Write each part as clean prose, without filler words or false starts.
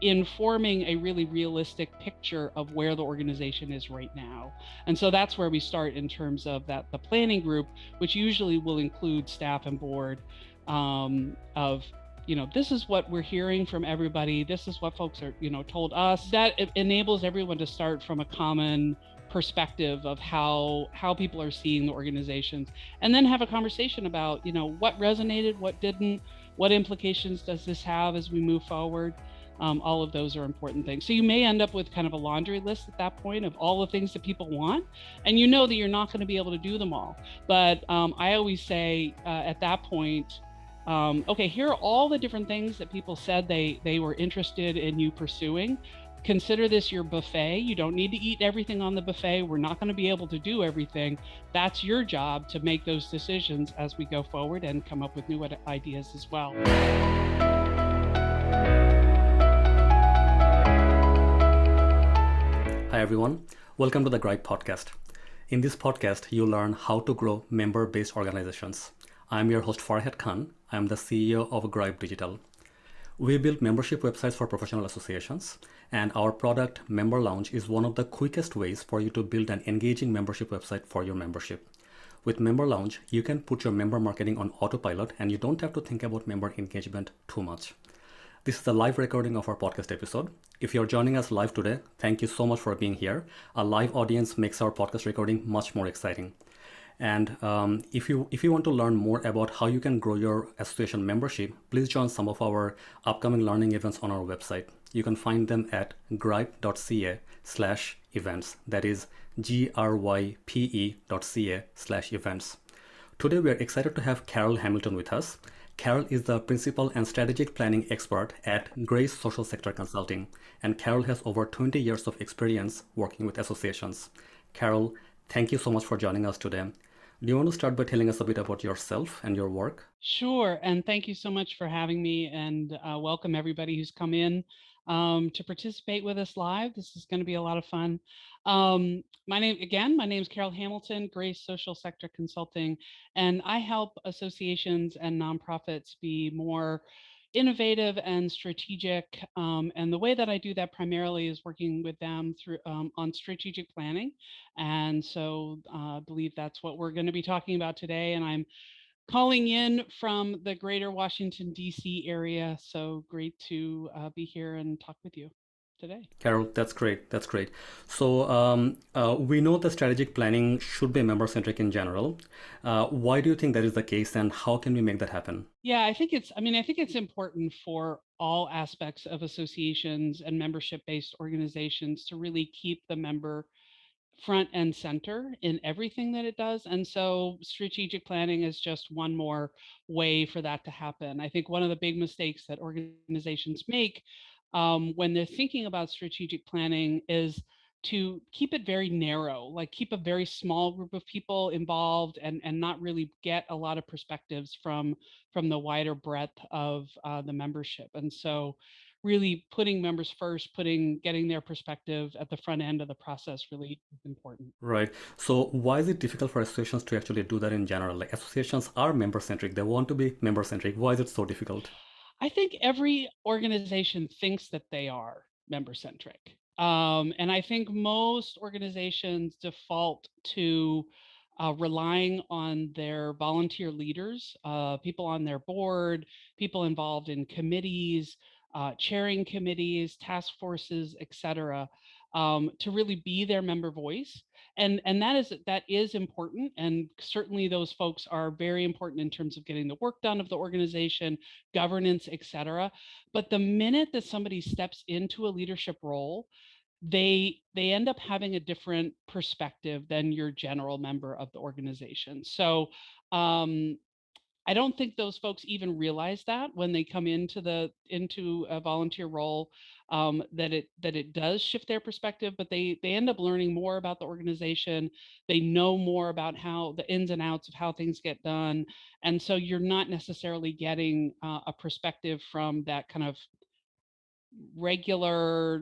informing a really realistic picture of where the organization is right now. And so that's where we start in terms of the planning group, which usually will include staff and board, of, this is what we're hearing from everybody. This is what folks are, told us. That enables everyone to start from a common perspective of how people are seeing the organizations, and then have a conversation about, what resonated, what didn't, what implications does this have as we move forward. All of those are important things. So you may end up with kind of a laundry list at that point of all the things that people want, and you know that you're not going to be able to do them all. But I always say at that point, okay, here are all the different things that people said they were interested in you pursuing. Consider this your buffet. You don't need to eat everything on the buffet. We're not going to be able to do everything. That's your job to make those decisions as we go forward and come up with new ideas as well. Hi everyone, welcome to the Grype podcast. In this podcast, you learn how to grow member-based organizations. I'm your host Farhat Khan. I'm the CEO of Grype Digital. We build membership websites for professional associations, and our product, Member Lounge, is one of the quickest ways for you to build an engaging membership website for your membership. With Member Lounge, you can put your member marketing on autopilot, and you don't have to think about member engagement too much. This is a live recording of our podcast episode. If you're joining us live today, thank you so much for being here. A live audience makes our podcast recording much more exciting. And if you want to learn more about how you can grow your association membership, please join some of our upcoming learning events on our website. You can find them at grype.ca/events. That is grype.ca/events. Today, we are excited to have Carol Hamilton with us. Carol is the Principal and Strategic Planning Expert at Grace Social Sector Consulting, and Carol has over 20 years of experience working with associations. Carol, thank you so much for joining us today. Do you want to start by telling us a bit about yourself and your work? Sure, and thank you so much for having me, and welcome everybody who's come in to participate with us live. This is going to be a lot of fun. My name is Carol Hamilton, Grace Social Sector Consulting, and I help associations and nonprofits be more innovative and strategic. And the way that I do that primarily is working with them through on strategic planning. And so I believe that's what we're going to be talking about today. And I'm calling in from the greater Washington, D.C. area. So great to be here and talk with you today. Carol, that's great. That's great. So we know that strategic planning should be member-centric in general. Why do you think that is the case, and how can we make that happen? Yeah, I think it's important for all aspects of associations and membership-based organizations to really keep the member front and center in everything that it does. And so strategic planning is just one more way for that to happen. I think one of the big mistakes that organizations make when they're thinking about strategic planning is to keep it very narrow, like keep a very small group of people involved, and not really get a lot of perspectives from the wider breadth of the membership. And so really putting members first, getting their perspective at the front end of the process really is important. Right. So why is it difficult for associations to actually do that in general? Like associations are member-centric. They want to be member-centric. Why is it so difficult? I think every organization thinks that they are member centric. And I think most organizations default to relying on their volunteer leaders, people on their board, people involved in committees, chairing committees, task forces, etc., to really be their member voice. And that is important. And certainly those folks are very important in terms of getting the work done of the organization, governance, etc. But the minute that somebody steps into a leadership role, they end up having a different perspective than your general member of the organization. So I don't think those folks even realize that when they come into a volunteer role, that it does shift their perspective, but they end up learning more about the organization. They know more about how the ins and outs of how things get done, and so you're not necessarily getting a perspective from that kind of regular,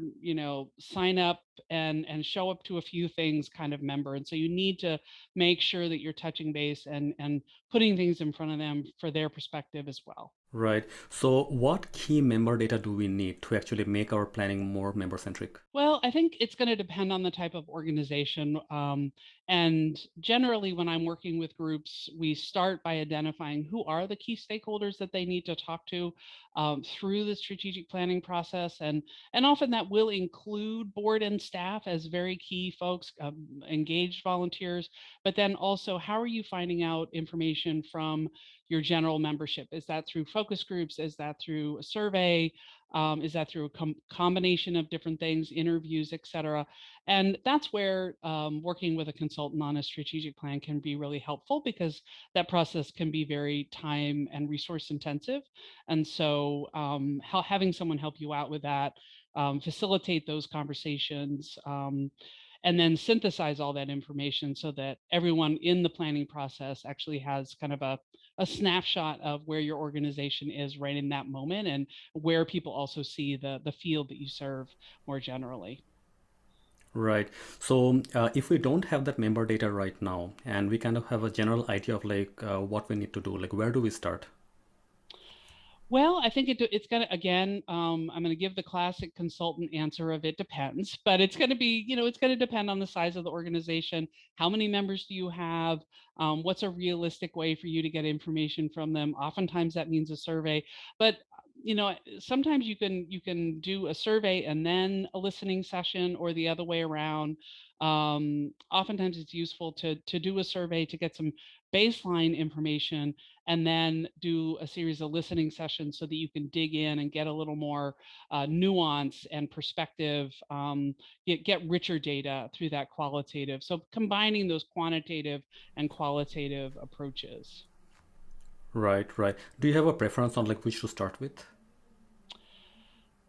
sign up and show up to a few things kind of member. And so you need to make sure that you're touching base and putting things in front of them for their perspective as well. Right. So, what key member data do we need to actually make our planning more member centric? Well, I think it's going to depend on the type of organization. And generally, when I'm working with groups, we start by identifying who are the key stakeholders that they need to talk to through the strategic planning process. And often that will include board and staff as very key folks, engaged volunteers. But then also, how are you finding out information from your general membership? Is that through focus groups? Is that through a survey? Is that through a combination of different things, interviews, et cetera? And that's where working with a consultant on a strategic plan can be really helpful because that process can be very time and resource intensive. And so having someone help you out with that, facilitate those conversations, and then synthesize all that information so that everyone in the planning process actually has kind of a snapshot of where your organization is right in that moment and where people also see the field that you serve more generally. Right. So, if we don't have that member data right now, and we kind of have a general idea of what we need to do, like where do we start? Well, I think it's going to, again, I'm going to give the classic consultant answer of it depends, but it's going to be, it's going to depend on the size of the organization. How many members do you have? What's a realistic way for you to get information from them? Oftentimes that means a survey, but sometimes you can do a survey and then a listening session or the other way around. Oftentimes it's useful to do a survey to get some baseline information and then do a series of listening sessions so that you can dig in and get a little more nuance and perspective, get richer data through that qualitative. So combining those quantitative and qualitative approaches. Right, right. Do you have a preference on like which to start with?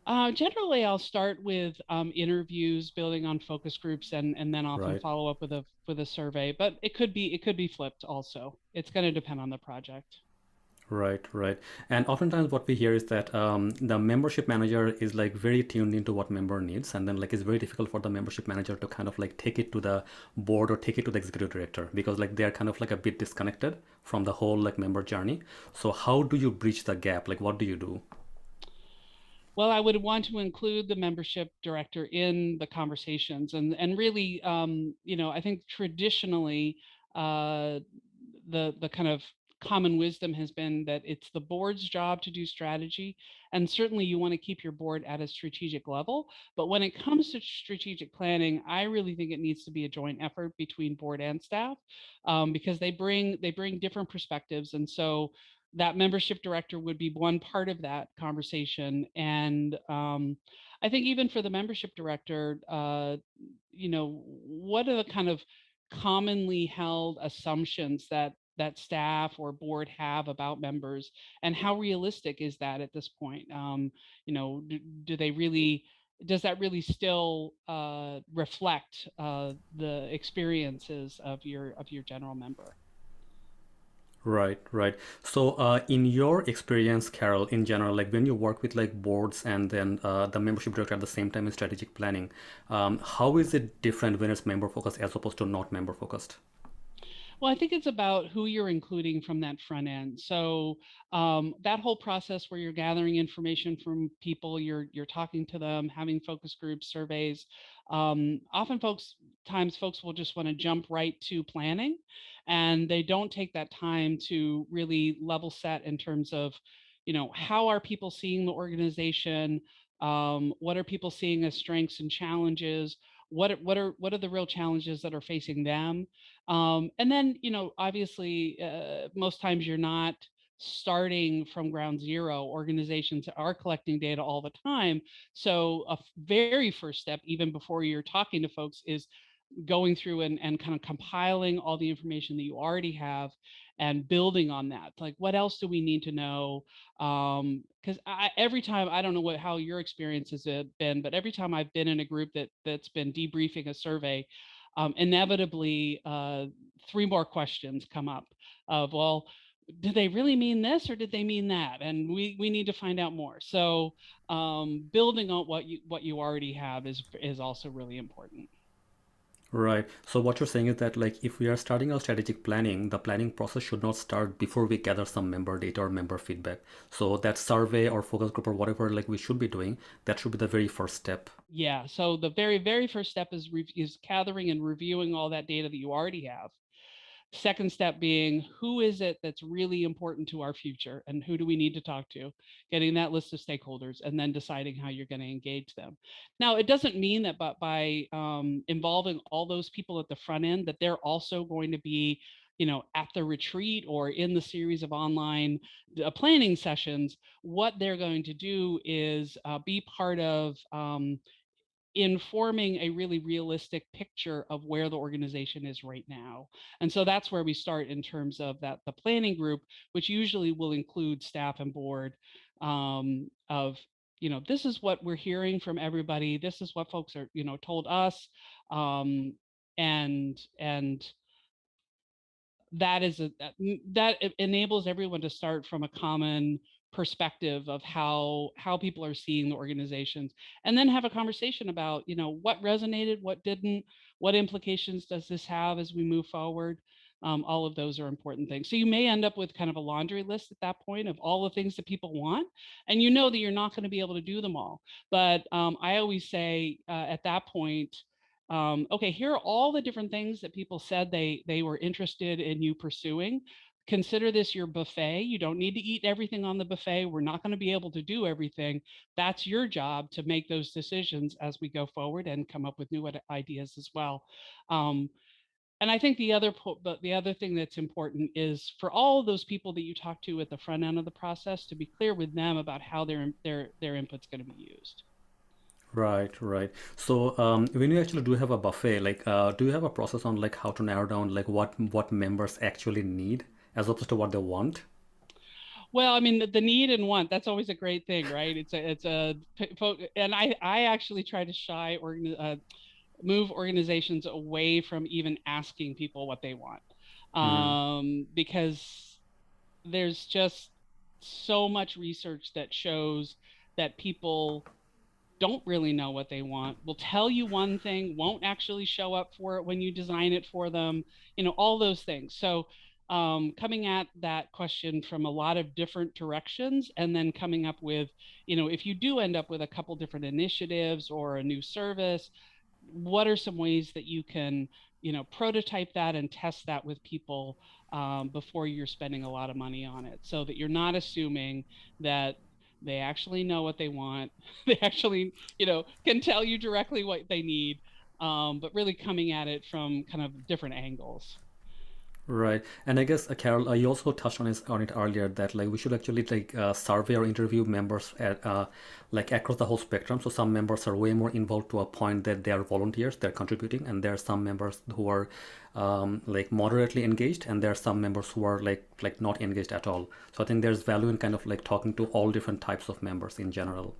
Generally, I'll start with interviews, building on focus groups, and then often Right. follow up with a survey. But it could be flipped also. It's going to depend on the project. Right, right. And oftentimes what we hear is that the membership manager is like very tuned into what member needs, and then like it's very difficult for the membership manager to kind of like take it to the board or take it to the executive director because like they're kind of like a bit disconnected from the whole like member journey. So how do you bridge the gap? Like what do you do? Well, I would want to include the membership director in the conversations, and really, I think traditionally, uh, the kind of common wisdom has been that it's the board's job to do strategy, and certainly you want to keep your board at a strategic level. But when it comes to strategic planning, I really think it needs to be a joint effort between board and staff, because they bring different perspectives, and so that membership director would be one part of that conversation. And I think even for the membership director, what are the kind of commonly held assumptions that staff or board have about members, and how realistic is that at this point? Do they really? Does that really still reflect the experiences of your general member? Right, right. So, in your experience, Carol, in general, like when you work with like boards and then the membership director at the same time in strategic planning, how is it different when it's member focused as opposed to not member focused? Well, I think it's about who you're including from that front end. So that whole process where you're gathering information from people, you're talking to them, having focus groups, surveys. Often, folks will just want to jump right to planning, and they don't take that time to really level set in terms of, how are people seeing the organization? What are people seeing as strengths and challenges? What are the real challenges that are facing them? And then, obviously, most times you're not starting from ground zero. Organizations are collecting data all the time. So, very first step, even before you're talking to folks, is going through and kind of compiling all the information that you already have and building on that. Like, what else do we need to know? Because every time, I don't know how your experience has been, but every time I've been in a group that's been debriefing a survey, inevitably three more questions come up of, well, did they really mean this or did they mean that? And we need to find out more. So building on what you already have is also really important. Right. So what you're saying is that like if we are starting our strategic planning, the planning process should not start before we gather some member data or member feedback. So that survey or focus group or whatever like we should be doing, that should be the very first step. Yeah. So the very, very first step is gathering and reviewing all that data that you already have. Second step being, who is it that's really important to our future and who do we need to talk to? Getting that list of stakeholders and then deciding how you're going to engage them. Now, it doesn't mean that by involving all those people at the front end, that they're also going to be, at the retreat or in the series of online planning sessions. What they're going to do is be part of informing a really realistic picture of where the organization is right now. And so that's where we start in terms of that the planning group, which usually will include staff and board of this is what we're hearing from everybody. This is what folks are told us, and that is that enables everyone to start from a common perspective of how people are seeing the organizations, and then have a conversation about what resonated, what didn't, what implications does this have as we move forward. All of those are important things. So you may end up with kind of a laundry list at that point of all the things that people want, and that you're not going to be able to do them all. But I always say at that point, okay, here are all the different things that people said they were interested in you pursuing. Consider this your buffet. You don't need to eat everything on the buffet. We're not going to be able to do everything. That's your job to make those decisions as we go forward and come up with new ideas as well. Um, and I think but the other thing that's important is for all of those people that you talk to at the front end of the process to be clear with them about how their input's going to be used. Right, right. So when you actually do have a buffet, like do you have a process on like how to narrow down like what members actually need as opposed to what they want? Well, I mean, the need and want, that's always a great thing, right? And I actually try to move organizations away from even asking people what they want. Hmm. Because there's just so much research that shows that people don't really know what they want, will tell you one thing, won't actually show up for it when you design it for them, all those things. So, coming at that question from a lot of different directions and then coming up with, if you do end up with a couple different initiatives or a new service, what are some ways that you can prototype that and test that with people before you're spending a lot of money on it, so that you're not assuming that they actually know what they want. They actually can tell you directly what they need, but really coming at it from kind of different angles. Right. And I guess Carol, you also touched on it earlier that like we should actually like survey or interview members at like across the whole spectrum. So some members are way more involved to a point that they are volunteers, they're contributing, and there are some members who are like moderately engaged, and there are some members who are like not engaged at all. So I think there's value in kind of like talking to all different types of members in general.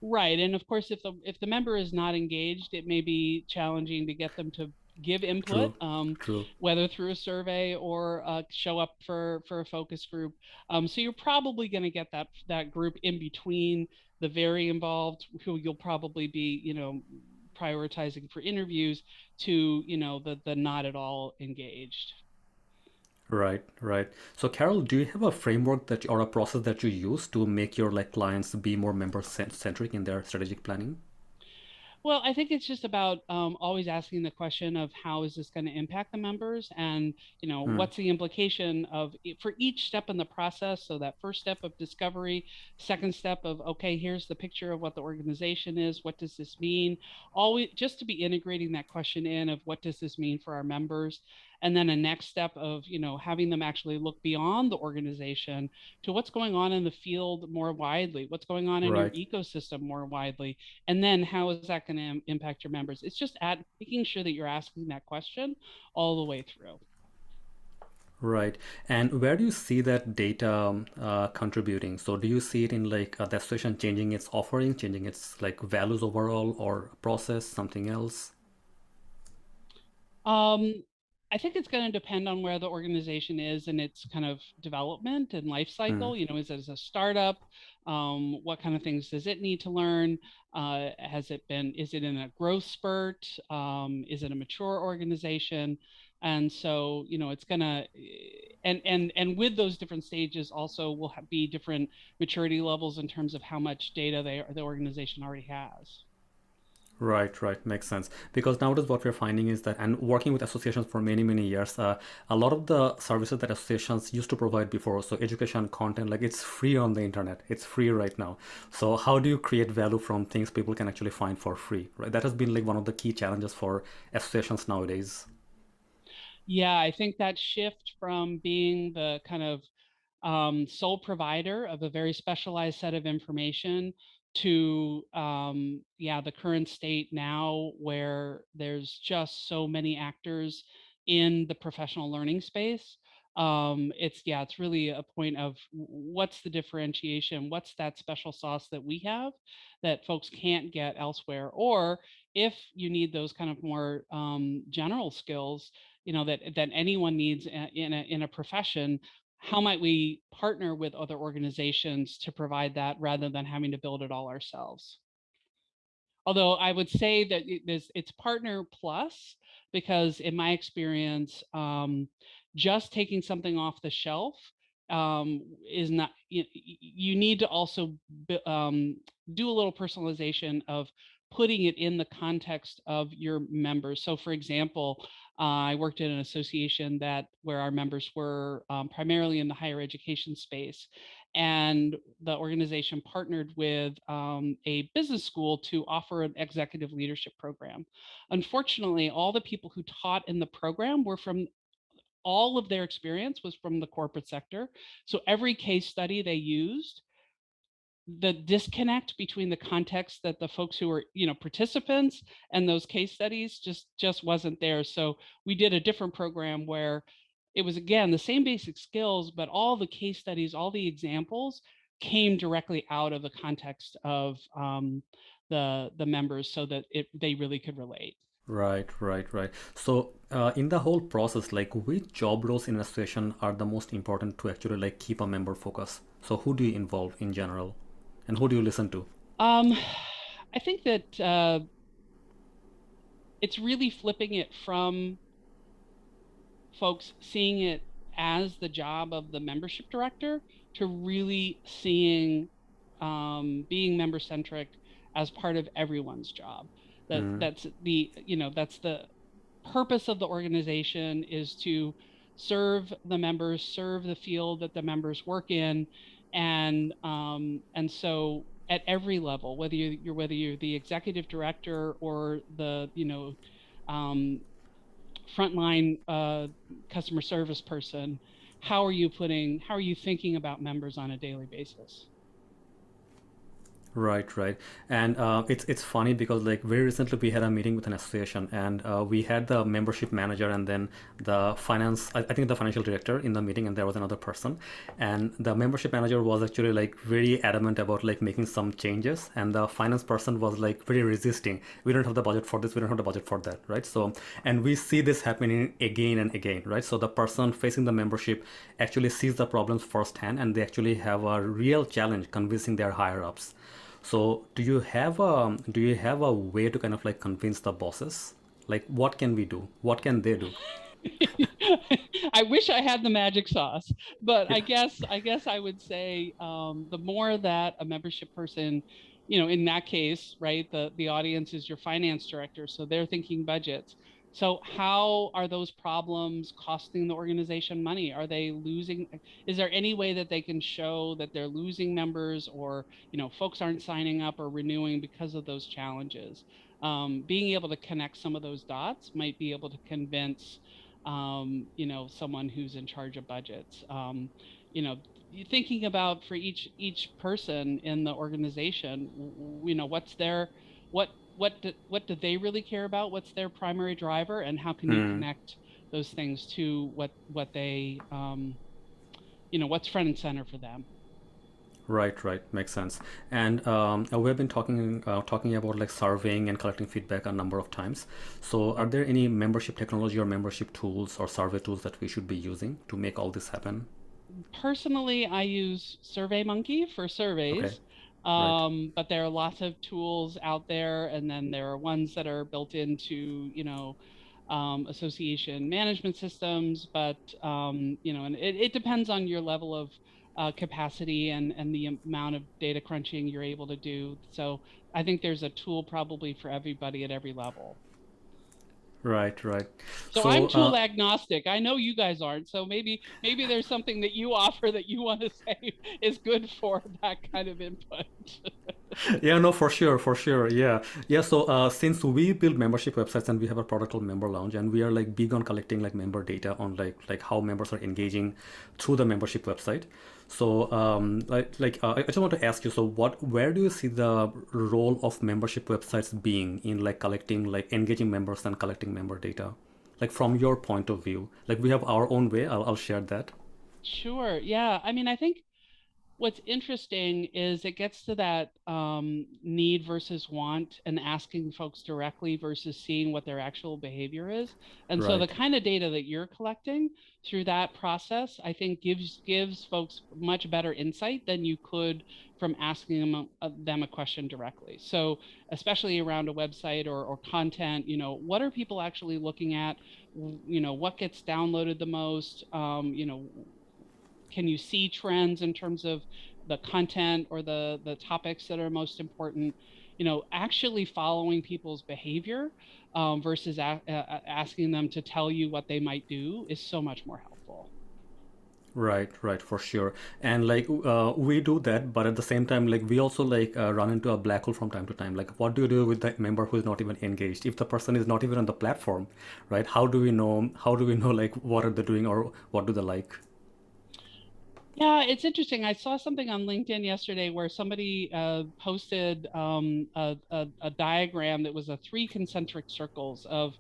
Right. And of course, if the member is not engaged, it may be challenging to get them to give input, True, true. whether through a survey or show up for a focus group. So you're probably going to get that group in between the very involved, who you'll probably be, prioritizing for interviews, to the not at all engaged. Right, right. So Carol, do you have a framework that or a process that you use to make your like clients be more member centric in their strategic planning? Well, I think it's just about always asking the question of how is this going to impact the members, and Hmm. what's the implication of for each step in the process. So that first step of discovery, second step of, okay, here's the picture of what the organization is. What does this mean? Always just to be integrating that question in of what does this mean for our members, and then a next step of having them actually look beyond the organization to what's going on in the field more widely, what's going on in your Right. ecosystem more widely, and then how is that going to impact your members. It's just making sure that you're asking that question all the way through. Right. And where do you see that data contributing? So do you see it in like the association changing its offering, changing its like values overall, or process, something else? um, I think it's going to depend on where the organization is in its kind of development and life Hmm. cycle. Is it as a startup? What kind of things does it need to learn? Is it in a growth spurt? Is it a mature organization? And so, it's gonna, and with those different stages also will be different maturity levels in terms of how much data the organization already has. Right, right, makes sense. Because nowadays, what we're finding is that, and working with associations for many, many years, a lot of the services that associations used to provide before, so education, content, like it's free on the internet. It's free right now. So how do you create value from things people can actually find for free, right? That has been like one of the key challenges for associations nowadays. Yeah, I think that shift from being the kind of sole provider of a very specialized set of information to yeah, the current state now where there's just so many actors in the professional learning space. It's really a point of what's the differentiation, what's that special sauce that we have that folks can't get elsewhere, or if you need those kind of more general skills, that anyone needs in a profession. How might we partner with other organizations to provide that rather than having to build it all ourselves? Although I would say that it's partner plus, because in my experience, just taking something off the shelf is not, you need to also do a little personalization of putting it in the context of your members. So for example, I worked in an association where our members were primarily in the higher education space, and the organization partnered with a business school to offer an executive leadership program. Unfortunately, all the people who taught in the program were from all of their experience was from the corporate sector. So every case study they used, the disconnect between the context that the folks who were participants and those case studies just wasn't there. So we did a different program where it was, again, the same basic skills, but all the case studies, all the examples came directly out of the context of the members, so that they really could relate. Right, right, right. So, in the whole process, like which job roles in an association are the most important to actually like keep a member focus? So, who do you involve in general, and who do you listen to? um, I think that it's really flipping it from folks seeing it as the job of the membership director to really seeing being member centric as part of everyone's job. Hmm. That's the purpose of the organization, is to serve the members, serve the field that the members work in, and so at every level, whether you're the executive director or the um, frontline customer service person, how are you thinking about members on a daily basis? Right, right, and it's funny because like very recently we had a meeting with an association, and we had the membership manager and then the finance, I think the financial director in the meeting, and there was another person, and the membership manager was actually like very adamant about like making some changes, and the finance person was like very resisting. We don't have the budget for this. We don't have the budget for that, right? So, and we see this happening again and again, right? So the person facing the membership actually sees the problems firsthand, and they actually have a real challenge convincing their higher ups. So do you have a way to kind of like convince the bosses? Like what can we do? What can they do? I wish I had the magic sauce, but Yeah. I guess I would say the more that a membership person, in that case, right, the audience is your finance director, so they're thinking budgets. So how are those problems costing the organization money? Are they losing? Is there any way that they can show that they're losing members, or folks aren't signing up or renewing because of those challenges? Being able to connect some of those dots might be able to convince someone who's in charge of budgets. You know, Thinking about for each person in the organization, what's their what do they really care about? What's their primary driver, and how can you Hmm. connect those things to what they what's front and center for them? Right, makes sense. And we've been talking about like surveying and collecting feedback a number of times. So, are there any membership technology or membership tools or survey tools that we should be using to make all this happen? Personally, I use SurveyMonkey for Okay, surveys, right, but there are lots of tools out there, and then there are ones that are built into, association management systems. But and it depends on your level of capacity and the amount of data crunching you're able to do. So I think there's a tool probably for everybody at every level. right. So I'm So, tool agnostic. I know you guys aren't. So maybe there's something that you offer that you want to say is good for that kind of input. yeah, no, for sure, yeah. So since we build membership websites and we have a product called Member Lounge, and we are like big on collecting like member data on like how members are engaging through the membership website. So I just want to ask you, so where do you see the role of membership websites being in like collecting, like engaging members and collecting member data, like from your point of view? Like we have our own way. I'll share that. Sure. Yeah. I mean, I think what's interesting is it gets to that need versus want and asking folks directly versus seeing what their actual behavior is. And so the Right. kind of data that you're collecting through that process, I think gives folks much better insight than you could from asking them a question directly. So especially around a website or content, what are people actually looking at? What gets downloaded the most? Can you see trends in terms of the content or the topics that are most important? Actually following people's behavior versus asking them to tell you what they might do is so much more helpful. Right, for sure. And like we do that, but at the same time, like we also like run into a black hole from time to time. Like, what do you do with the member who is not even engaged? If the person is not even on the platform, right? How do we know? How do we know like what are they doing or what do they like? Yeah, it's interesting. I saw something on LinkedIn yesterday where somebody posted a diagram that was a three concentric circles of,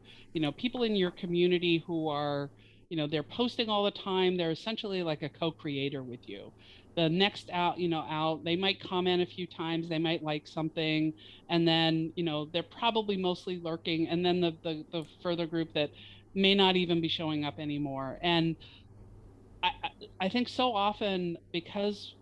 people in your community who are, they're posting all the time. They're essentially like a co-creator with you. The next out, they might comment a few times, they might like something, and then, they're probably mostly lurking. And then the further group that may not even be showing up anymore. And I think so often because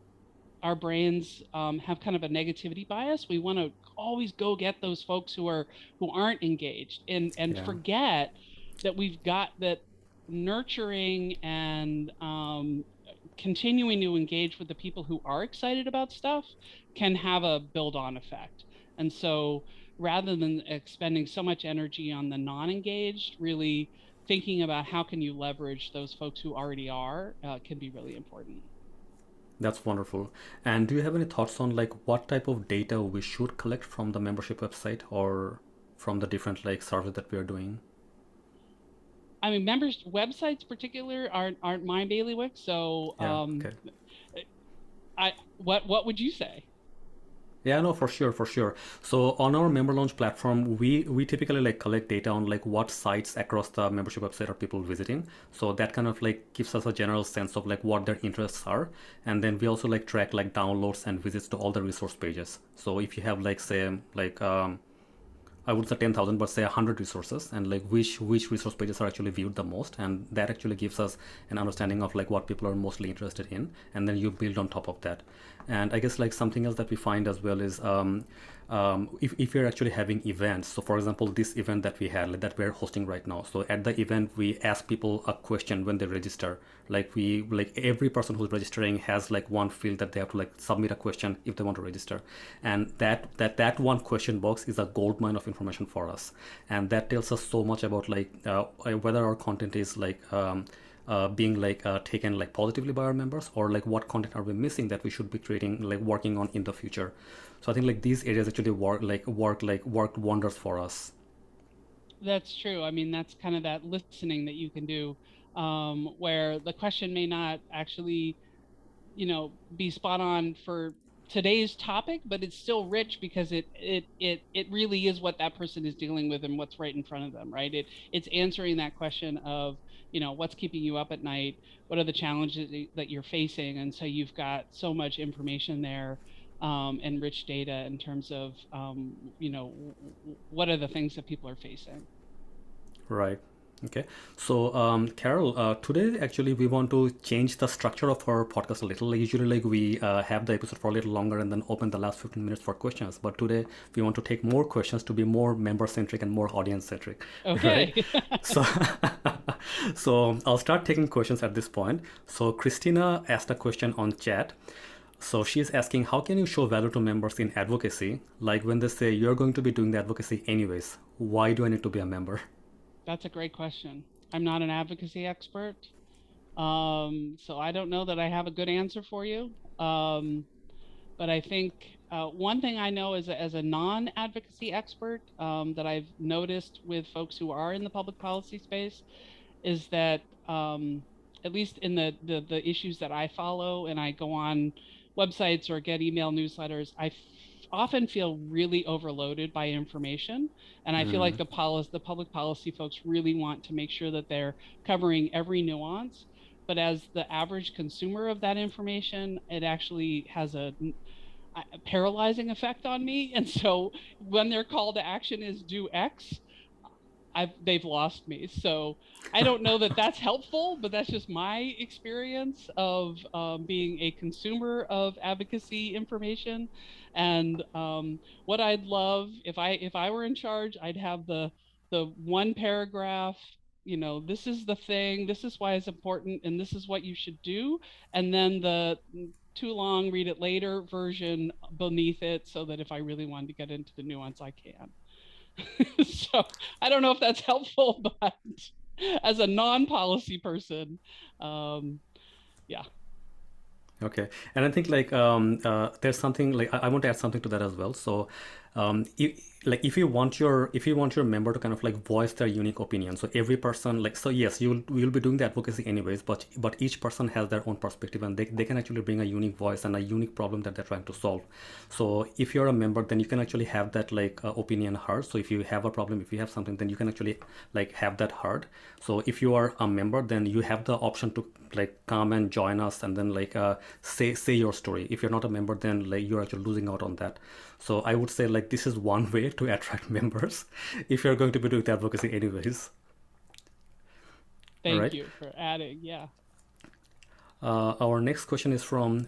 our brains have kind of a negativity bias, we want to always go get those folks who aren't engaged and Yeah. forget that we've got that nurturing and continuing to engage with the people who are excited about stuff can have a build on effect. And so rather than expending so much energy on the non-engaged, really thinking about how can you leverage those folks who already are can be really important. That's wonderful. And do you have any thoughts on like what type of data we should collect from the membership website or from the different like surveys that we are doing? I mean, members websites particular aren't my bailiwick. So Yeah. Okay. I what would you say? Yeah, no, for sure. So on our member launch platform, we typically like collect data on like what sites across the membership website are people visiting. So that kind of like gives us a general sense of like what their interests are, and then we also like track like downloads and visits to all the resource pages. So if you have like say like I would say 10,000, but say 100 resources, and like which resource pages are actually viewed the most, and that actually gives us an understanding of like what people are mostly interested in, and then you build on top of that. And I guess like something else that we find as well is if you're actually having events. So for example, this event that we had like, that we're hosting right now. So at the event, we ask people a question when they register. Like we like every person who's registering has like one field that they have to like submit a question if they want to register, and that one question box is a gold mine of information for us, and that tells us so much about like whether our content is like being like taken like positively by our members, or like what content are we missing that we should be creating like working on in the future. So I think like these areas actually worked wonders for us. That's true. I mean, that's kind of that listening that you can do, where the question may not actually, be spot on for today's topic, but it's still rich because it really is what that person is dealing with and what's right in front of them, right? It's answering that question of, what's keeping you up at night, what are the challenges that you're facing, and so you've got so much information there, and rich data in terms of, what are the things that people are facing. Right. Okay. So, Carol, today actually we want to change the structure of our podcast a little. Like usually, like we have the episode for a little longer and then open the last 15 minutes for questions. But today we want to take more questions to be more member-centric and more audience-centric, right? Okay. So, so I'll start taking questions at this point. So, Christina asked a question on chat. So she's asking, how can you show value to members in advocacy? Like when they say you're going to be doing the advocacy anyways, why do I need to be a member? That's a great question. I'm not an advocacy expert. So I don't know that I have a good answer for you. But I think one thing I know as a non-advocacy expert, that I've noticed with folks who are in the public policy space is that, at least in the issues that I follow and I go on websites or get email newsletters, often feel really overloaded by information, and I feel like the public policy folks really want to make sure that they're covering every nuance. But as the average consumer of that information, it actually has a paralyzing effect on me. And so when their call to action is do X, they've lost me. So I don't know that that's helpful, but that's just my experience of, being a consumer of advocacy information. And, what I'd love if I were in charge, I'd have the one paragraph. This is the thing. This is why it's important, and this is what you should do. And then the too long, read it later version beneath it, so that if I really wanted to get into the nuance, I can. So I don't know if that's helpful, but as a non-policy person, um, yeah. Okay, and I think like there's something like I want to add something to that as well. So, like if you want your member to kind of like voice their unique opinion, so every person like so yes you'll be doing the advocacy anyways, but each person has their own perspective and they can actually bring a unique voice and a unique problem that they're trying to solve. So if you're a member, then you can actually have that like opinion heard. So if you have a problem, if you have something, then you can actually like have that heard. So if you are a member, then you have the option to like come and join us and then like say your story. If you're not a member, then like you're actually losing out on that. So I would say like this is one way to attract members if you're going to be doing the advocacy anyways. All Thank right. you for adding. Yeah. Our next question is from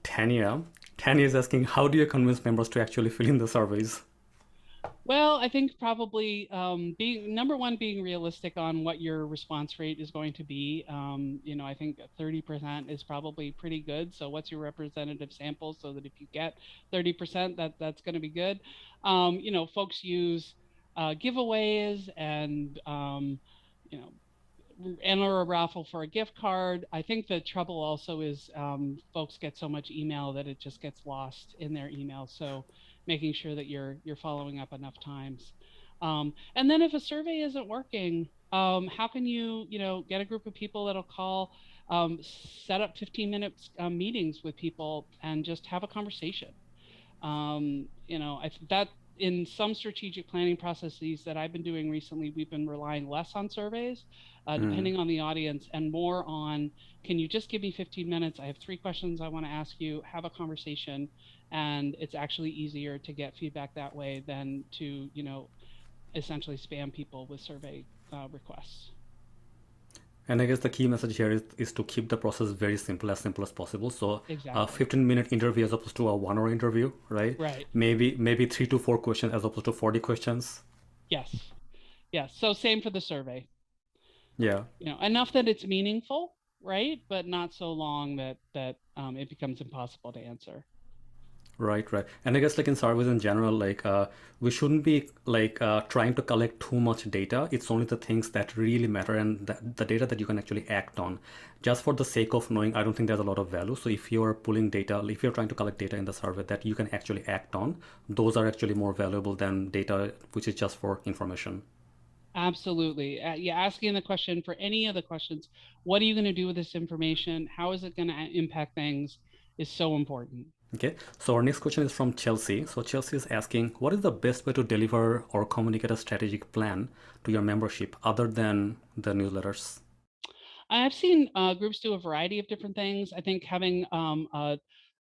Tanya. Tanya is asking, how do you convince members to actually fill in the surveys? Well, I think probably, being number one, being realistic on what your response rate is going to be. I think 30% is probably pretty good. So what's your representative sample so that if you get 30%, that's going to be good. Folks use giveaways and, you know, enter a raffle for a gift card. I think the trouble also is, folks get so much email that it just gets lost in their email. So making sure that you're following up enough times. And then if a survey isn't working, how can get a group of people that'll call, set up 15-minute meetings with people and just have a conversation. I think that in some strategic planning processes that I've been doing recently, we've been relying less on surveys, depending on the audience, and more on, can you just give me 15 minutes? I have 3 questions I want to ask you, have a conversation. And it's actually easier to get feedback that way than to, essentially spam people with survey requests. And I guess the key message here is to keep the process very simple as possible. So a Exactly. 15-minute interview as opposed to a 1 hour interview, right? Right. Maybe 3 to 4 questions as opposed to 40 questions. Yes. Yes. So same for the survey. Yeah. Enough that it's meaningful, right? But not so long that it becomes impossible to answer. Right, right. And I guess like in surveys in general, like we shouldn't be like trying to collect too much data. It's only the things that really matter and the data that you can actually act on. Just for the sake of knowing, I don't think there's a lot of value. So if you're pulling data, if you're trying to collect data in the survey that you can actually act on, those are actually more valuable than data which is just for information. Absolutely. Yeah, asking the question for any of the questions, what are you going to do with this information? How is it going to impact things? is so important. Okay, so our next question is from Chelsea. So Chelsea is asking, what is the best way to deliver or communicate a strategic plan to your membership other than the newsletters? I've seen groups do a variety of different things. I think having a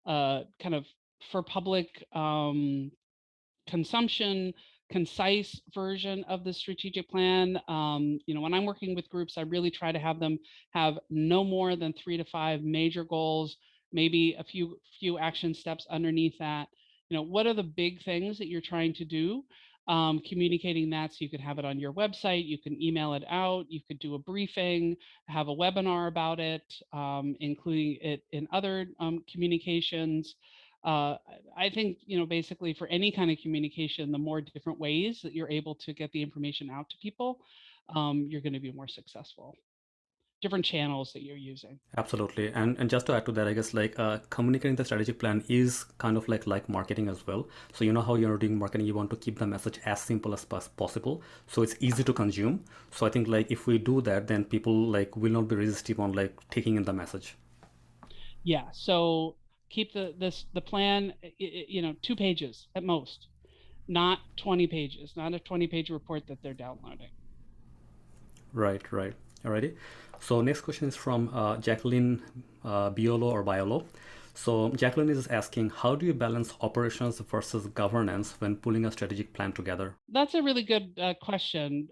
kind of for public consumption, concise version of the strategic plan. When I'm working with groups, I really try to have them have no more than 3 to 5 major goals, maybe a few action steps underneath that. What are the big things that you're trying to do? Communicating that so you could have it on your website, you can email it out, you could do a briefing, have a webinar about it, including it in other communications. uh, I think, basically for any kind of communication, the more different ways that you're able to get the information out to people, you're going to be more successful. Different channels that you're using. Absolutely. And just to add to that, I guess like communicating the strategic plan is kind of like marketing as well. So you know how you're doing marketing, you want to keep the message as simple as possible. So it's easy to consume. So I think like if we do that, then people like will not be resistive on like taking in the message. Yeah. So keep the plan, 2 pages at most, not 20 pages, not a 20-page report that they're downloading. Right, right. Alrighty. So next question is from Jacqueline Biolo or Biolo. So Jacqueline is asking, how do you balance operations versus governance when pulling a strategic plan together? That's a really good question.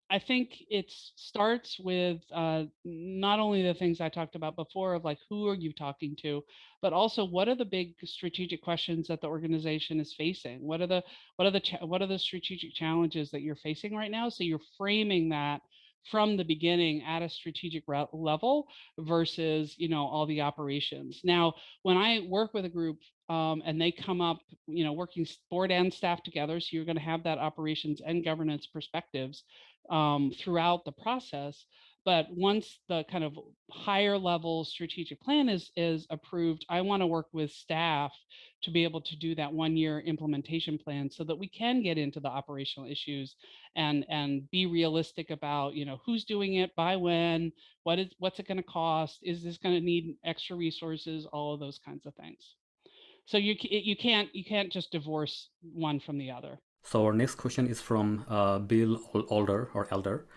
I think it starts with not only the things I talked about before of like who are you talking to, but also what are the big strategic questions that the organization is facing? What are the strategic challenges that you're facing right now? So you're framing that from the beginning at a strategic level versus all the operations. Now, when I work with a group and they come up, working board and staff together, so you're going to have that operations and governance perspectives throughout the process. But once the kind of higher level strategic plan is approved, I want to work with staff to be able to do that 1 year implementation plan so that we can get into the operational issues and be realistic about who's doing it, by when, what's it going to cost, is this going to need extra resources, all of those kinds of things. So you can't just divorce one from the other. So our next question is from Bill Older or Elder.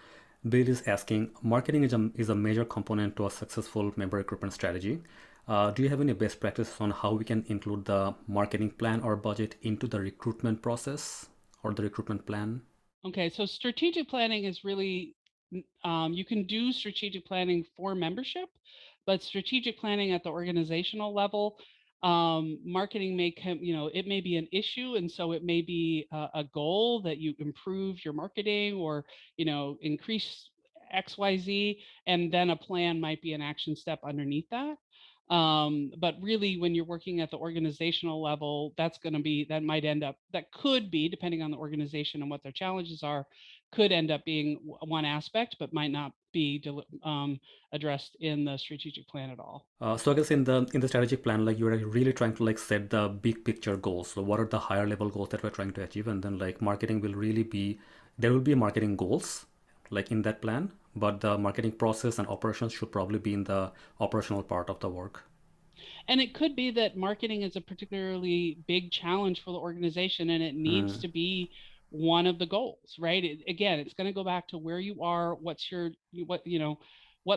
Bill is asking, marketing is a major component to a successful member recruitment strategy. Do you have any best practices on how we can include the marketing plan or budget into the recruitment process or the recruitment plan? Okay, so strategic planning is really, you can do strategic planning for membership, but strategic planning at the organizational level, marketing may come, it may be an issue. And so it may be a goal that you improve your marketing or, increase XYZ, and then a plan might be an action step underneath that. But really, when you're working at the organizational level, that might end up, that could be, depending on the organization and what their challenges are, could end up being one aspect, but might not be addressed in the strategic plan at all. So I guess in the strategic plan, like you're really trying to like set the big picture goals. So what are the higher level goals that we're trying to achieve, and then like marketing will really be there will be marketing goals like in that plan, but the marketing process and operations should probably be in the operational part of the work. And it could be that marketing is a particularly big challenge for the organization and it needs Mm, to be one of the goals, right? Again, it's going to go back to where you are, what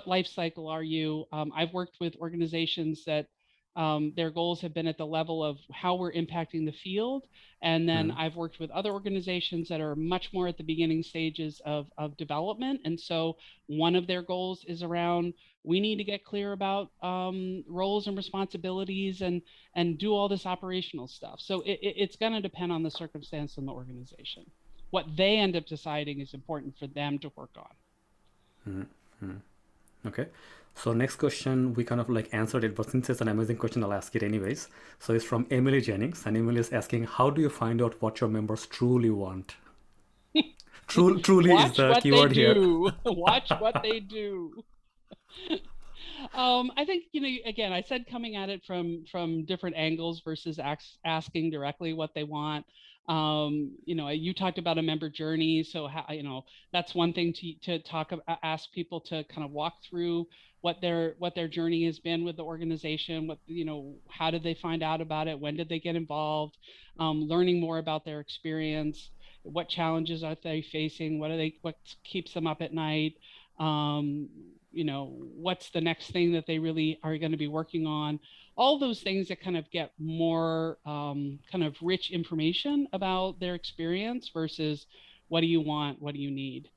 life cycle are you? I've worked with organizations that their goals have been at the level of how we're impacting the field. And then mm. I've worked with other organizations that are much more at the beginning stages of development. And so one of their goals is around, we need to get clear about roles and responsibilities and do all this operational stuff. So it's going to depend on the circumstance and the organization. What they end up deciding is important for them to work on. Okay. So next question, we kind of like answered it, but since it's an amazing question, I'll ask it anyways. So it's from Emily Jennings, and Emily is asking, how do you find out what your members truly want? Truly is Watch the what they keyword here. do. Watch what they do. I think, again, I said coming at it from different angles versus asking directly what they want. You talked about a member journey. So how, that's one thing to talk about, ask people to kind of walk through what their journey has been with the organization. How did they find out about it? When did they get involved? Learning more about their experience. What challenges are they facing? What keeps them up at night? Um, what's the next thing that they really are going to be working on? All those things that kind of get more kind of rich information about their experience versus what do you want, what do you need?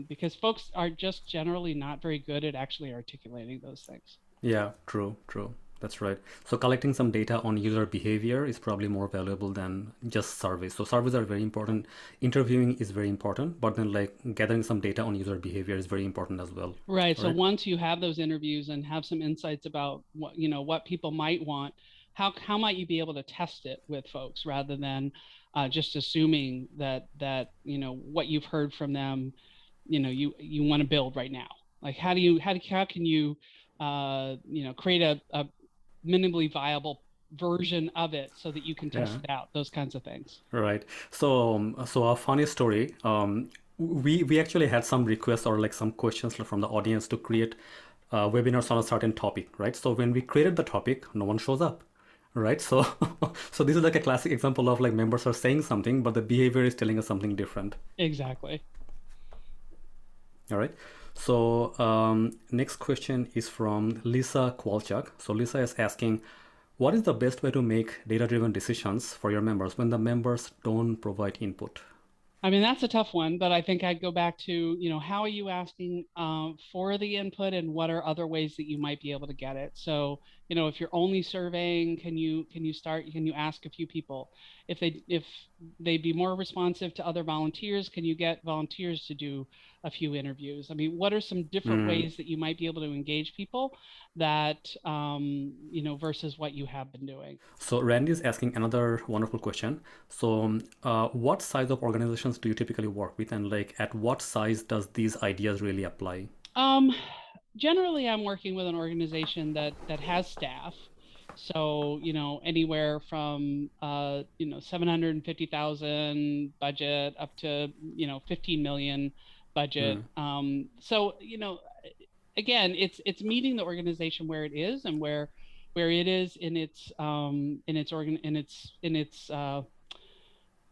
Because folks are just generally not very good at actually articulating those things. Yeah, true, true. That's right. So collecting some data on user behavior is probably more valuable than just surveys. So surveys are very important. Interviewing is very important, but then like gathering some data on user behavior is very important as well, Right. So right? once you have those interviews and have some insights about what people might want, how might you be able to test it with folks rather than just assuming that what you've heard from them, you want to build right now. Like how can you create a minimally viable version of it so that you can test Yeah. it out, those kinds of things. Right. So a funny story. We actually had some requests or like some questions from the audience to create webinars on a certain topic, right? So when we created the topic, no one shows up, right? So so this is like a classic example of like members are saying something, but the behavior is telling us something different. Exactly. All right. So next question is from Lisa Kowalchuk. So Lisa is asking, what is the best way to make data-driven decisions for your members when the members don't provide input? I mean, that's a tough one, but I think I'd go back to, how are you asking for the input and what are other ways that you might be able to get it? So, if you're only surveying, can you ask a few people? If they'd be more responsive to other volunteers, can you get volunteers to do a few interviews? I mean, what are some different Mm. ways that you might be able to engage people that, versus what you have been doing? So Randy is asking another wonderful question. So what size of organizations do you typically work with, and like at what size does these ideas really apply? Um, Generally, I'm working with an organization that has staff. So, anywhere from 750,000 budget up to 15 million budget. Mm. So, again, it's meeting the organization where it is and where it is in its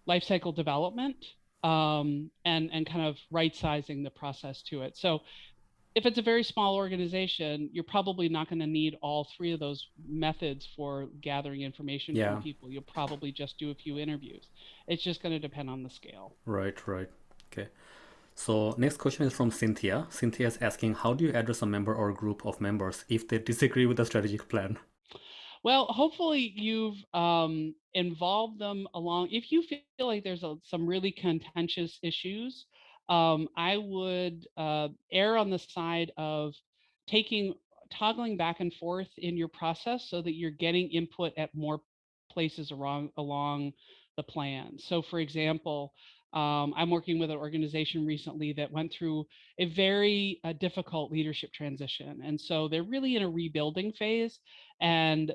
life cycle development, and kind of right sizing the process to it. So if it's a very small organization, you're probably not going to need all three of those methods for gathering information from Yeah, people. You'll probably just do a few interviews. It's just going to depend on the scale. right, right. Okay. So next question is from Cynthia. Cynthia is asking, how do you address a member or group of members if they disagree with the strategic plan? Well, hopefully you've involved them along. If you feel like there's some really contentious issues, I would err on the side of taking toggling back and forth in your process so that you're getting input at more places along the plan. So, for example, I'm working with an organization recently that went through a very difficult leadership transition, and so they're really in a rebuilding phase, and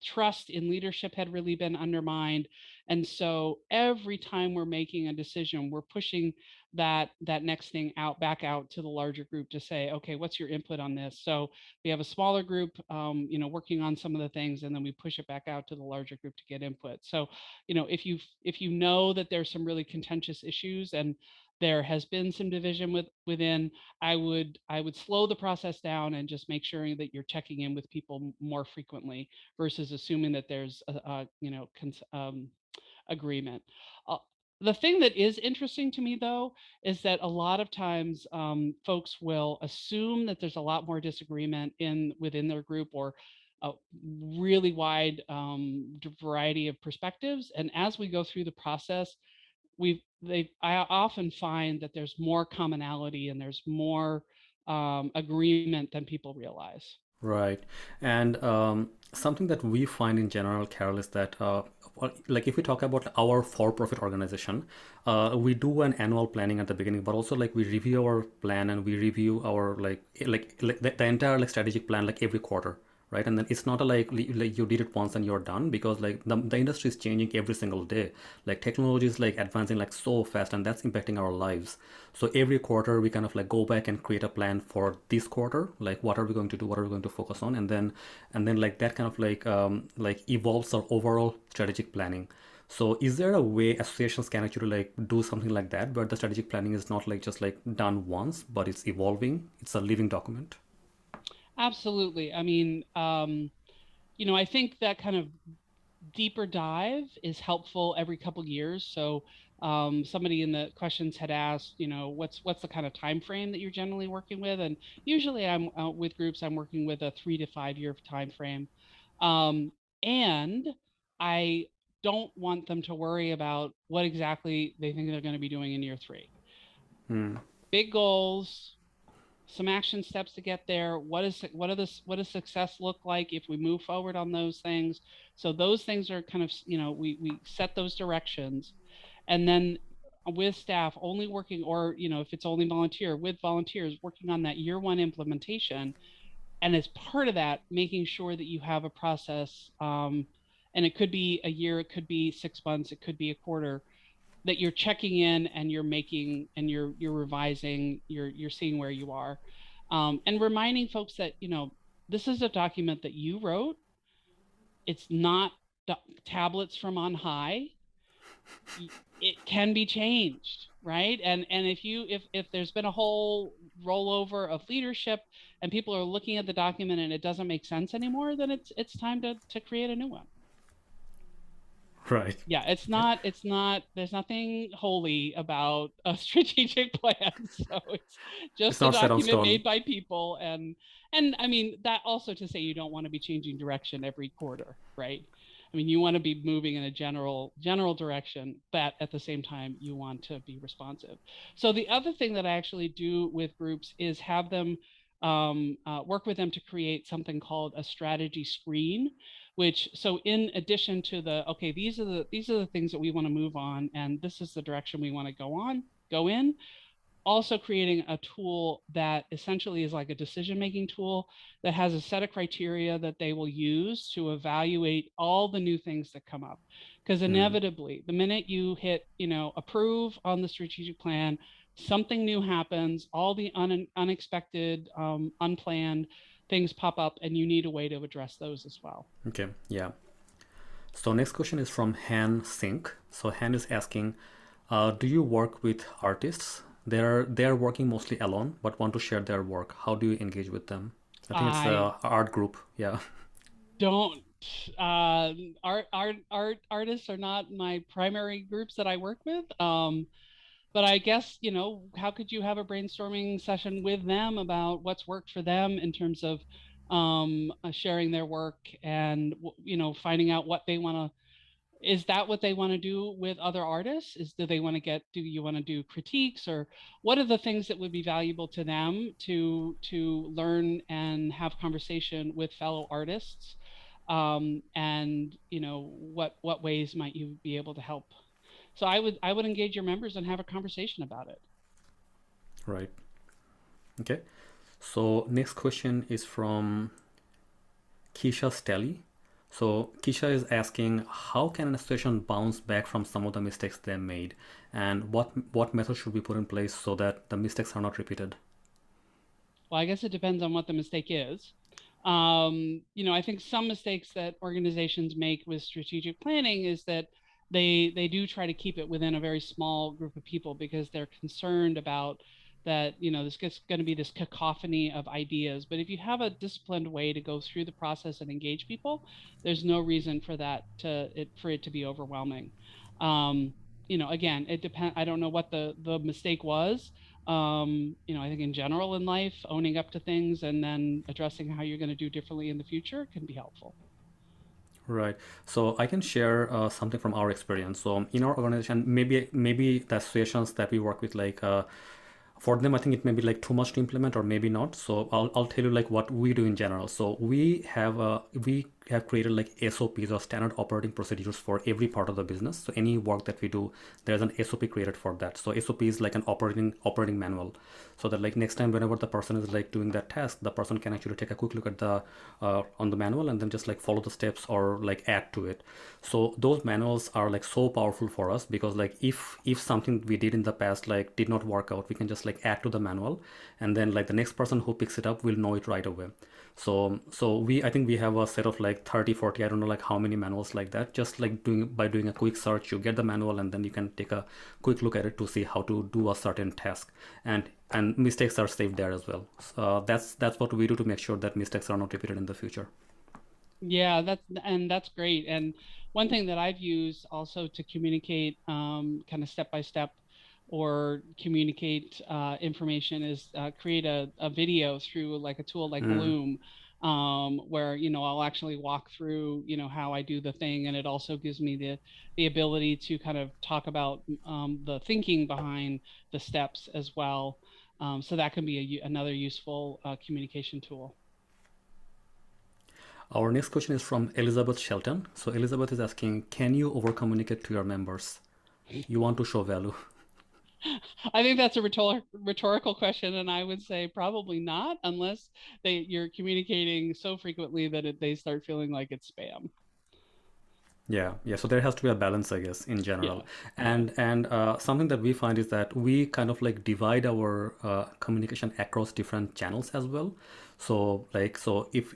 trust in leadership had really been undermined. And so every time we're making a decision, we're pushing that next thing back out to the larger group to say, okay, what's your input on this? So we have a smaller group working on some of the things, and then we push it back out to the larger group to get input. So if you know that there's some really contentious issues and there has been some division within, I would slow the process down and just make sure that you're checking in with people more frequently versus assuming that there's agreement. Uh, the thing that is interesting to me, though, is that a lot of times folks will assume that there's a lot more disagreement within their group, or a really wide variety of perspectives. And as we go through the process, I often find that there's more commonality and there's more agreement than people realize. Right. And something that we find in general, Carol, is that like if we talk about our for-profit organization, we do an annual planning at the beginning, but also like we review our plan and we review our like the entire like strategic plan like every quarter, right? And then it's not a like you did it once and you're done, because like the industry is changing every single day. Like technology is like advancing like so fast, and that's impacting our lives. So every quarter we kind of like go back and create a plan for this quarter, like what are we going to do, what are we going to focus on, and then like that kind of like evolves our overall strategic planning. So is there a way associations can actually like do something like that, where the strategic planning is not like just like done once, but it's evolving, it's a living document? Absolutely. I mean, I think that kind of deeper dive is helpful every couple years. So somebody in the questions had asked, what's the kind of time frame that you're generally working with? And usually I'm with groups, I'm working with a 3 to 5 year time frame. Um, and I don't want them to worry about what exactly they think they're going to be doing in year 3. Hmm. Big goals, some action steps to get there. What does success look like if we move forward on those things? So those things are kind of, we set those directions, and then with staff only working, or if it's only volunteer, with volunteers working on that year 1 implementation. And as part of that, making sure that you have a process, and it could be a year, it could be 6 months, it could be a quarter, that you're checking in and you're making, and you're revising, you're seeing where you are, and reminding folks that this is a document that you wrote. It's not tablets from on high. It can be changed, right? And if there's been a whole rollover of leadership and people are looking at the document and it doesn't make sense anymore, then it's time to create a new one. Right. Yeah, Okay. it's not, there's nothing holy about a strategic plan. So it's It's just a not set on document stone. made by people. And I mean, that also to say you don't want to be changing direction every quarter, right? I mean, you want to be moving in a general direction, but at the same time you want to be responsive. So the other thing that I actually do with groups is have them work with them to create something called a strategy screen, which, so in addition to the, okay, these are the things that we want to move on, and this is the direction we want to go in, also creating a tool that essentially is like a decision making tool that has a set of criteria that they will use to evaluate all the new things that come up. Because Hmm. inevitably, the minute you hit, approve on the strategic plan, something new happens, all the unexpected, unplanned things pop up, and you need a way to address those as well. Okay. Yeah. So next question is from Han Sink. So Han is asking, do you work with artists? They're working mostly alone, but want to share their work. How do you engage with them? I think it's I a art group. Yeah. don't artists are not my primary groups that I work with. But I guess, how could you have a brainstorming session with them about what's worked for them in terms of sharing their work, and finding out what they want to, is that what they want to do with other artists? Do you want to do critiques, or what are the things that would be valuable to them to learn and have conversation with fellow artists? And what ways might you be able to help? So I would engage your members and have a conversation about it. Right. Okay. So next question is from Keisha Stelly. So Keisha is asking, how can an association bounce back from some of the mistakes they made, and what methods should we put in place so that the mistakes are not repeated? Well, I guess it depends on what the mistake is. I think some mistakes that organizations make with strategic planning is that they do try to keep it within a very small group of people because they're concerned about that, this gets going to be this cacophony of ideas. But if you have a disciplined way to go through the process and engage people, there's no reason for it to be overwhelming. Again, it depends. I don't know what the mistake was. I think in general in life, owning up to things and then addressing how you're going to do differently in the future can be helpful. Right. So I can share something from our experience. So in our organization, maybe the associations that we work with, like for them, I think it may be like too much to implement, or maybe not. So I'll tell you like what we do in general. So we have created like SOPs or standard operating procedures for every part of the business. So any work that we do, there's an SOP created for that. So SOP is like an operating manual, so that like next time whenever the person is like doing that task, the person can actually take a quick look at the on the manual and then just like follow the steps or like add to it. So those manuals are like so powerful for us, because like if something we did in the past like did not work out, we can just like add to the manual, and then like the next person who picks it up will know it right away. So I think we have a set of like 30, 40, I don't know like how many manuals like that. Just like doing a quick search, you get the manual and then you can take a quick look at it to see how to do a certain task, and mistakes are saved there as well. So that's what we do to make sure that mistakes are not repeated in the future. Yeah, that's great. And one thing that I've used also to communicate kind of step by step or communicate information is create a video through like a tool like Mm. Loom, where I'll actually walk through how I do the thing, and it also gives me the ability to kind of talk about the thinking behind the steps as well. So that can be another useful communication tool. Our next question is from Elizabeth Shelton. So Elizabeth is asking, can you over communicate to your members? You want to show value. I think that's a rhetorical question, and I would say probably not, unless you're communicating so frequently that they start feeling like it's spam. Yeah. So there has to be a balance, I guess, in Yeah, general. yeah. And something that we find is that we kind of like divide our communication across different channels as well. So if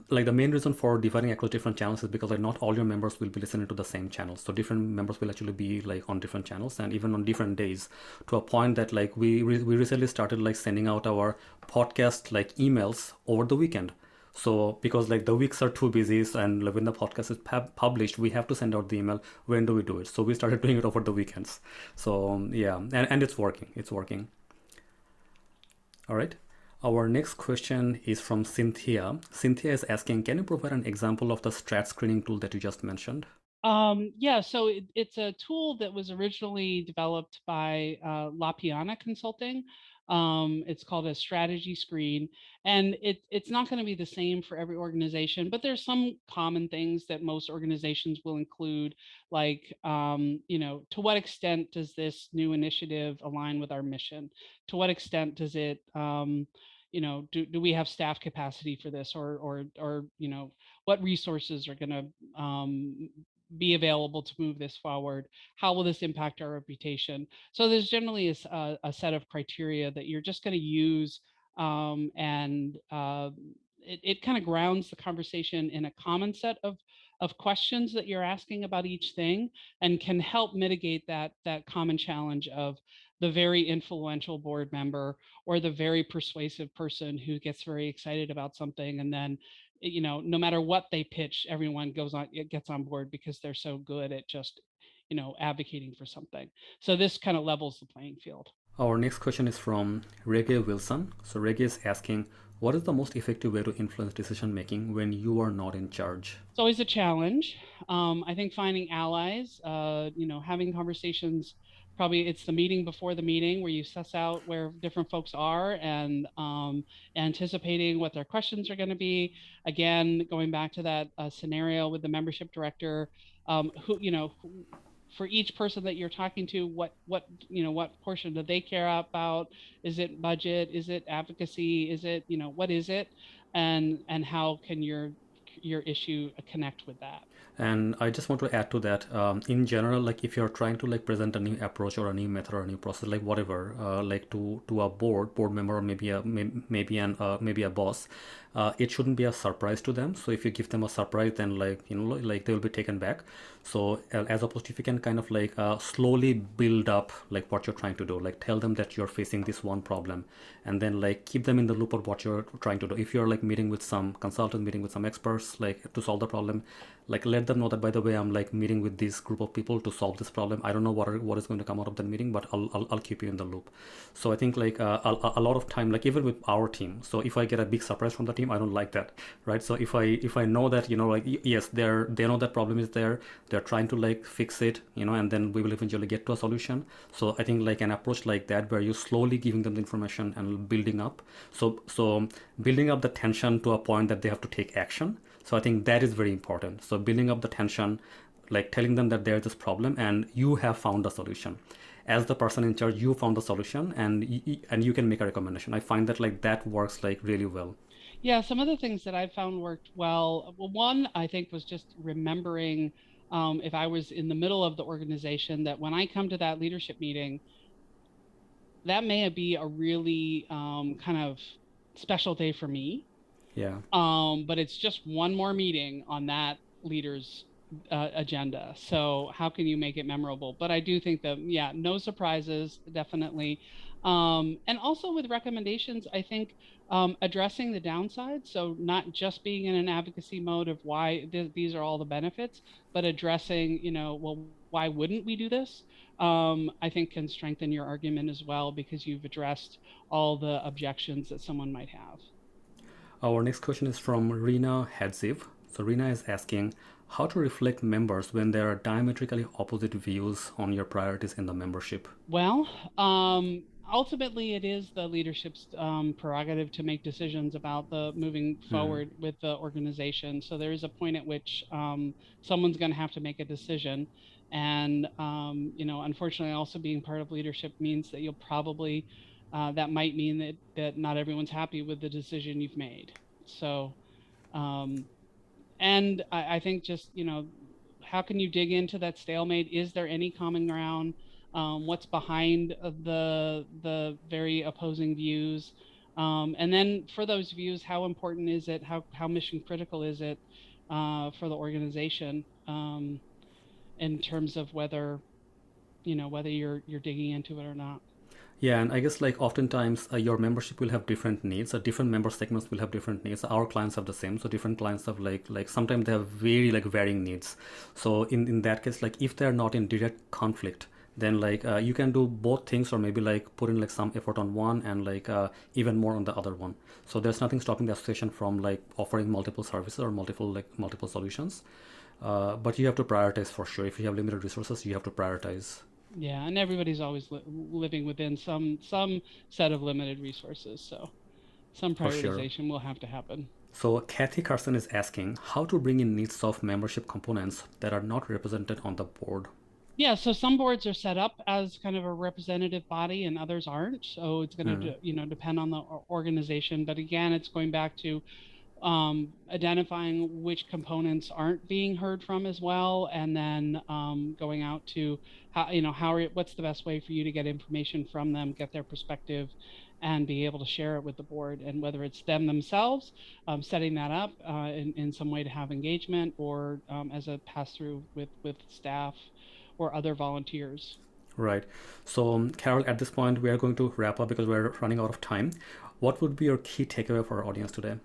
like the main reason for dividing across different channels is because like not all your members will be listening to the same channels. So different members will actually be like on different channels and even on different days, to a point that like we recently started like sending out our podcast like emails over the weekend. So because like the weeks are too busy, and like, when the podcast is published, we have to send out the email. When do we do it? So we started doing it over the weekends. So yeah, and it's working. It's working. All right. Our next question is from Cynthia. Cynthia is asking, can you provide an example of the strat screening tool that you just mentioned? Yeah, so it's a tool that was originally developed by La Piana Consulting. It's called a strategy screen, and it's not going to be the same for every organization, but there's some common things that most organizations will include, like, to what extent does this new initiative align with our mission? To what extent does it, do we have staff capacity for this, or what resources are going to be available to move this forward? How will this impact our reputation? So there's generally a set of criteria that you're just going to use, and it kind of grounds the conversation in a common set of questions that you're asking about each thing, and can help mitigate that common challenge of the very influential board member or the very persuasive person who gets very excited about something, and then no matter what they pitch, everyone gets on board because they're so good at just advocating for something. So this kind of levels the playing field. Our next question is from Reggae Wilson. So Reggae is asking, what is the most effective way to influence decision making when you are not in charge? It's always a challenge. I think finding allies, having conversations. Probably it's the meeting before the meeting where you suss out where different folks are, and anticipating what their questions are going to be. Again, going back to that scenario with the membership director, for each person that you're talking to, what portion do they care about? Is it budget? Is it advocacy? Is it, what is it? And how can your issue connect with that? And I just want to add to that, in general, like if you're trying to like present a new approach or a new method or a new process, like whatever, like to a board member, or maybe a boss, it shouldn't be a surprise to them. So if you give them a surprise, then like like they will be taken back. So as opposed to, if you can kind of like slowly build up like what you're trying to do, like tell them that you're facing this one problem, and then like keep them in the loop of what you're trying to do. If you're like meeting with some consultant, meeting with some experts like to solve the problem, like let them know that, by the way, I'm like meeting with this group of people to solve this problem. I don't know what is going to come out of that meeting, but I'll keep you in the loop. So I think like a lot of time, like even with our team, so if I get a big surprise from the team, I don't like that, right? So if I know that like yes, they know that problem is there, they're trying to like fix it, and then we will eventually get to a solution. So I think like an approach like that, where you're slowly giving them the information and building up, so building up the tension to a point that they have to take action. So I think that is very important. So building up the tension, like telling them that there's this problem and you have found the solution. As the person in charge, you found the solution, and you can make a recommendation. I find that like that works like really well. Yeah, some of the things that I found worked well. Well, one I think was just remembering, if I was in the middle of the organization, that when I come to that leadership meeting, that may be a really kind of special day for me. Yeah. But it's just one more meeting on that leader's agenda. So how can you make it memorable? But I do think that, yeah, no surprises, definitely. And also with recommendations, I think addressing the downside. So not just being in an advocacy mode of why these are all the benefits, but addressing, well, why wouldn't we do this? I think can strengthen your argument as well because you've addressed all the objections that someone might have. Our next question is from Rina Hadziv. So Rina is asking how to reflect members when there are diametrically opposite views on your priorities in the membership. Well, ultimately, it is the leadership's prerogative to make decisions about the moving Hmm. forward with the organization. So there is a point at which someone's going to have to make a decision. And, unfortunately, also being part of leadership means that you'll probably, that might mean that not everyone's happy with the decision you've made. So, um, and I think just, how can you dig into that stalemate? Is there any common ground? What's behind the very opposing views? And then for those views, how important is it? How mission critical is it for the organization in terms of whether you're digging into it or not? Yeah, and I guess like oftentimes your membership will have different needs. Different member segments will have different needs. Our clients have the same, so different clients have like sometimes they have very like varying needs. So in that case, like if they're not in direct conflict, then like you can do both things, or maybe like put in like some effort on one and like even more on the other one. So there's nothing stopping the association from like offering multiple services or multiple solutions. But you have to prioritize for sure. If you have limited resources, you have to prioritize Yeah, and everybody's always living within some set of limited resources, so some for sure. prioritization will have to happen. So Kathy Carson is asking how to bring in needs of membership components that are not represented on the board. Yeah, so some boards are set up as kind of a representative body and others aren't. So it's going Hmm. to, depend on the organization. But again, it's going back to identifying which components aren't being heard from as well, and then going out to what's the best way for you to get information from them, get their perspective, and be able to share it with the board. And whether it's them themselves setting that up in some way to have engagement, or as a pass through with staff or other volunteers. Right. So, Carol, at this point, we are going to wrap up because we're running out of time. What would be your key takeaway for our audience today?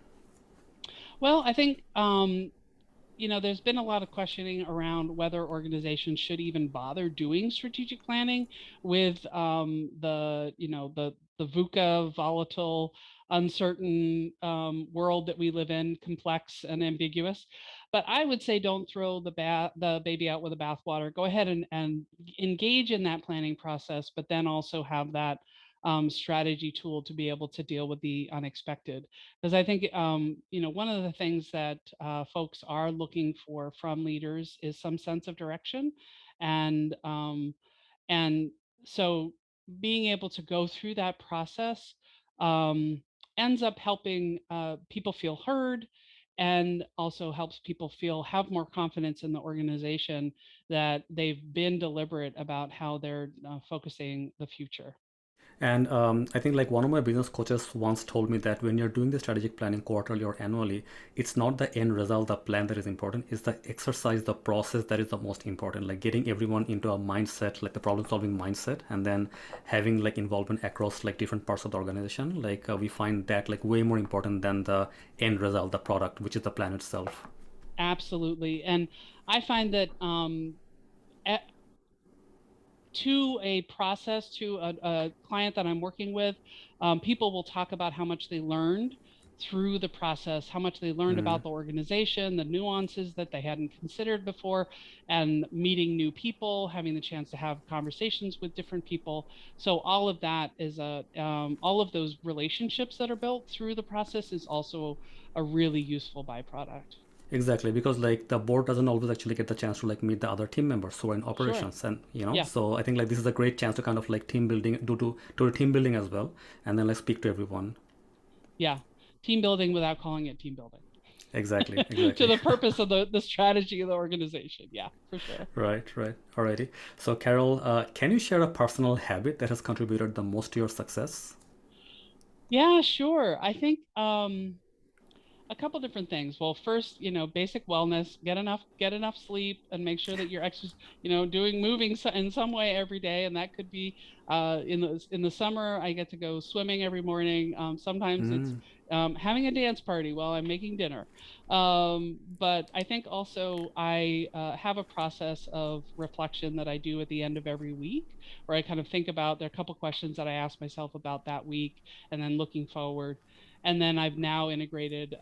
Well, I think there's been a lot of questioning around whether organizations should even bother doing strategic planning with the VUCA, volatile, uncertain world that we live in, complex and ambiguous. But I would say don't throw the baby out with the bathwater. Go ahead and engage in that planning process, but then also have that strategy tool to be able to deal with the unexpected. Because I think one of the things that folks are looking for from leaders is some sense of direction, and and so being able to go through that process um, ends up helping people feel heard, and also helps people have more confidence in the organization that they've been deliberate about how they're focusing the future. And I think like one of my business coaches once told me that when you're doing the strategic planning quarterly or annually, it's not the end result, the plan that is important. It's the exercise, the process that is the most important. Like getting everyone into a mindset, like the problem solving mindset, and then having like involvement across like different parts of the organization. Like we find that like way more important than the end result, the product, which is the plan itself. Absolutely. And I find that to a process, to a client that I'm working with, people will talk about how much they learned through the process, how much they learned Mm. about the organization, the nuances that they hadn't considered before, and meeting new people, having the chance to have conversations with different people. So all of that is all of those relationships that are built through the process is also a really useful byproduct. Exactly, because like the board doesn't always actually get the chance to like meet the other team members who are in Sure. operations, and Yeah. so I think like this is a great chance to kind of like team building, do team building as well, and then like speak to everyone. Yeah. Team building without calling it team building. Exactly, To exactly. the purpose of the strategy of the organization. Yeah, for sure. Right, right. Alrighty. So Carol, can you share a personal habit that has contributed the most to your success? Yeah, sure. I think a couple different things. Well, first, basic wellness, get enough sleep and make sure that you're doing moving in some way every day. And that could be in the summer, I get to go swimming every morning. Sometimes it's Mm, having a dance party while I'm making dinner. But I think also I have a process of reflection that I do at the end of every week where I kind of think about, there are a couple questions that I ask myself about that week and then looking forward. And then I've now integrated,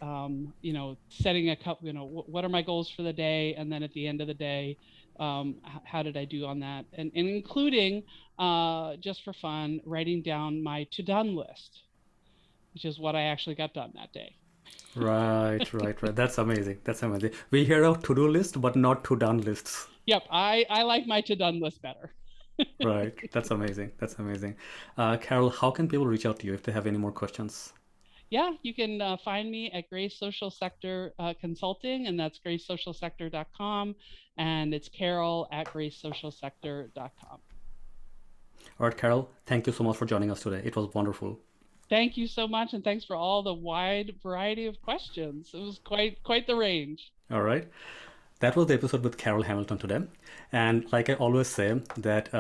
setting a couple, what are my goals for the day? And then at the end of the day, how did I do on that? And including, just for fun, writing down my to-done list, which is what I actually got done that day. right, right, right. That's amazing. That's amazing. We hear of to-do list, but not to-done lists. Yep, I like my to-done list better. Right. That's amazing. That's amazing. Carol, how can people reach out to you if they have any more questions? Yeah, you can find me at Grace Social Sector Consulting, and that's gracesocialsector.com. And it's Carol at gracesocialsector.com. All right, Carol, thank you so much for joining us today. It was wonderful. Thank you so much, and thanks for all the wide variety of questions. It was quite the range. All right. That was the episode with Carol Hamilton today. And like I always say, that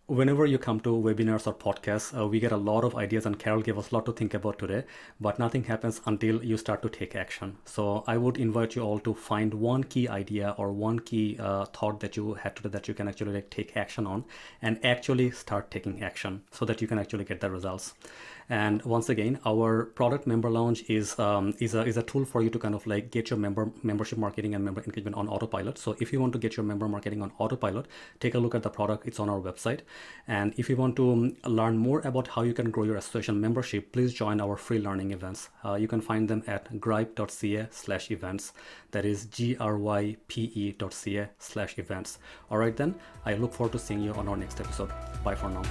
whenever you come to webinars or podcasts, we get a lot of ideas, and Carol gave us a lot to think about today, but nothing happens until you start to take action. So I would invite you all to find one key idea or one key thought that you had today that you can actually like take action on, and actually start taking action so that you can actually get the results. And once again, our product Member Lounge is a tool for you to kind of like get your membership marketing and member engagement on autopilot. So if you want to get your member marketing on autopilot, take a look at the product. It's on our website. And if you want to learn more about how you can grow your association membership, please join our free learning events. You can find them at grype.ca/events. That is grype.ca/events. All right, then I look forward to seeing you on our next episode. Bye for now.